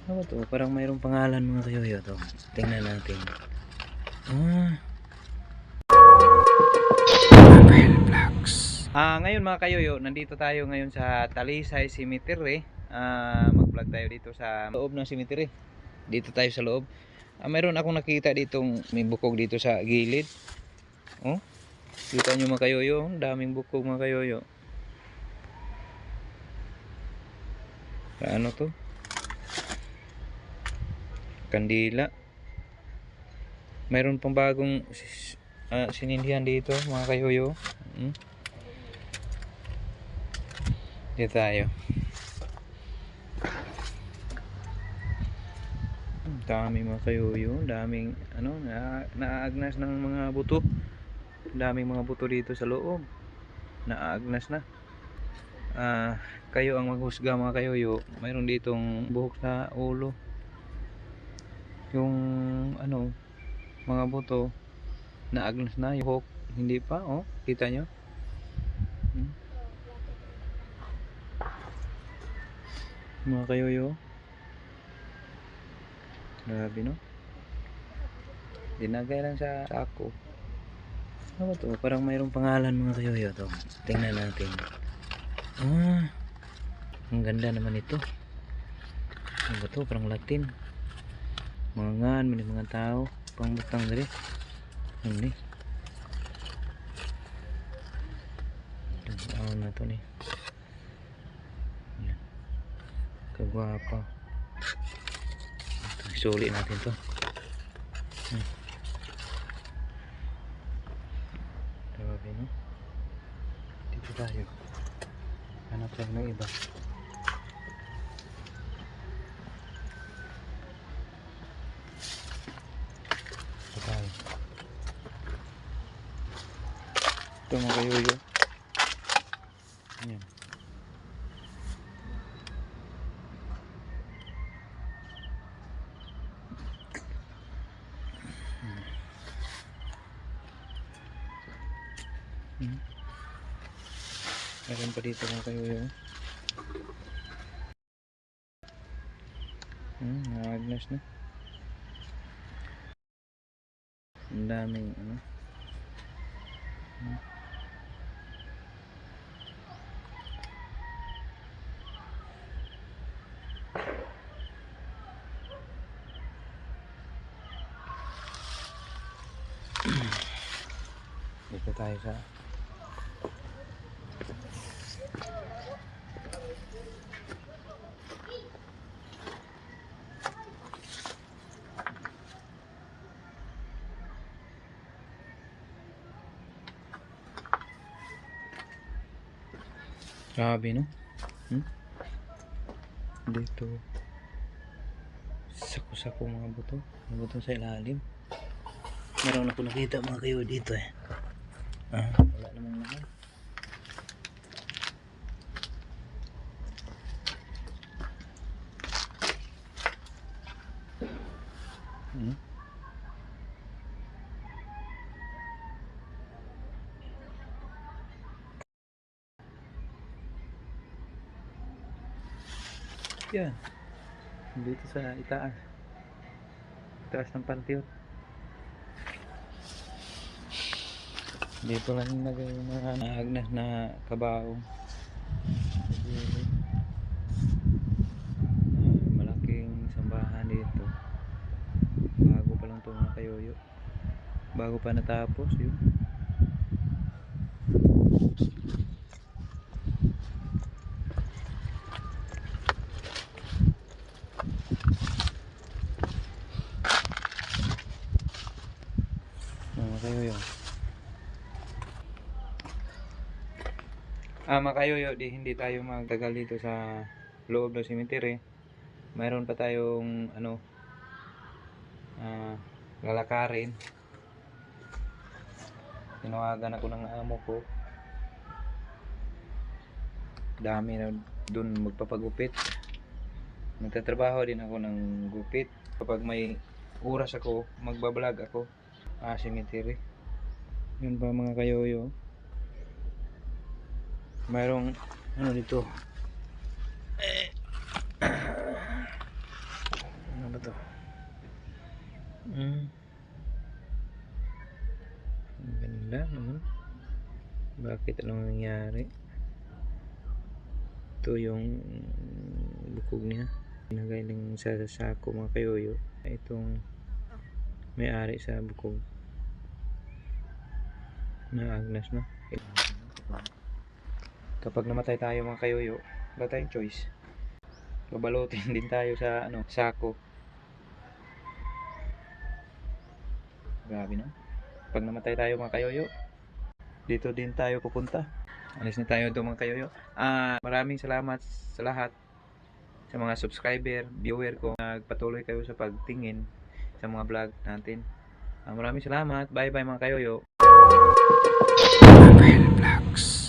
Ano to? Parang mayroong pangalan mga kayoyo to. Tingnan natin. Abel Vlogs. Ngayon mga kayoyo, nandito tayo ngayon sa Talisay Cemetery. Mag-vlog tayo dito sa loob ng cemetery. Dito tayo sa loob. Mayroon akong nakita ditong may bukog dito sa gilid. Oh, kita nyo mga kayoyo, daming bukog mga kayoyo. Ano to? Kandila. Mayroon pang bagong sinindihan dito mga kayoyo. Dito tayo. Daming mga kayoyo, daming naaagnas ng mga buto. Daming mga buto dito sa loob. Naaagnas na. Kayo ang maghusga mga kayoyo. Mayroon ditong buhok sa ulo. Yung mga buto naagnas na, yung buhok hindi pa. Oh, kita nyo? Mga kayoyo. Grabe no? Dinagay lang sa sako. Ano to? Parang mayroong pangalan mga kayoyo to. Tingnan natin. Ang ganda naman ito. Ano ba to? Parang Latin. Mga ngan, mga tao. Pangbutang dari. Ini. Ano na to ni? Kagwapa. Sulit natin to. Grabe no? Dito tayo. Hanap tayo ng iba. Dito tayo. Ito mga kayoyo. Ayan. Meron pa dito mga kayoyo. Naagnas na. Ang daming dito tayo sa grabe no? Dito sako-sako mga buto. Mga buto sa ilalim. Meron ako nakita mga kayo dito wala namang naman. Yan. Dito sa itaas. Itaas ng pantiot. Dito lang nilagay yung mga naagnas na kabao. Malaking sambahan dito. Bago pa lang ito mga kayoyo. Bago pa natapos yun. Mga kayoyo. Mga kayoyo, hindi tayo magtagal dito sa loob ng cemetery. Mayroon pa tayong lalakarin. Tinawagan ako ng amo ko. Dami na dun magpapagupit. Nagtatrabaho din ako ng gupit. Kapag may oras ako, magbablog ako. Cemetery. Yun ba mga kayoyo? Mayroong dito. Bakit? Anong nangyari? Ito yung bukog niya. Pinagay lang sa sako mga kayoyo. Itong may-ari sa bukog. Naagnas na. Kapag namatay tayo mga kayoyo, wala tayong choice. Babalutin din tayo sa sako. Grabe na. Pag namatay tayo mga kayoyo, dito din tayo pupunta. Alis na tayo doon mga kayoyo. Maraming salamat sa lahat, sa mga subscriber, viewer ko. Nagpatuloy kayo sa pagtingin sa mga vlog natin. Maraming salamat. Bye bye mga kayoyo. Vlogs.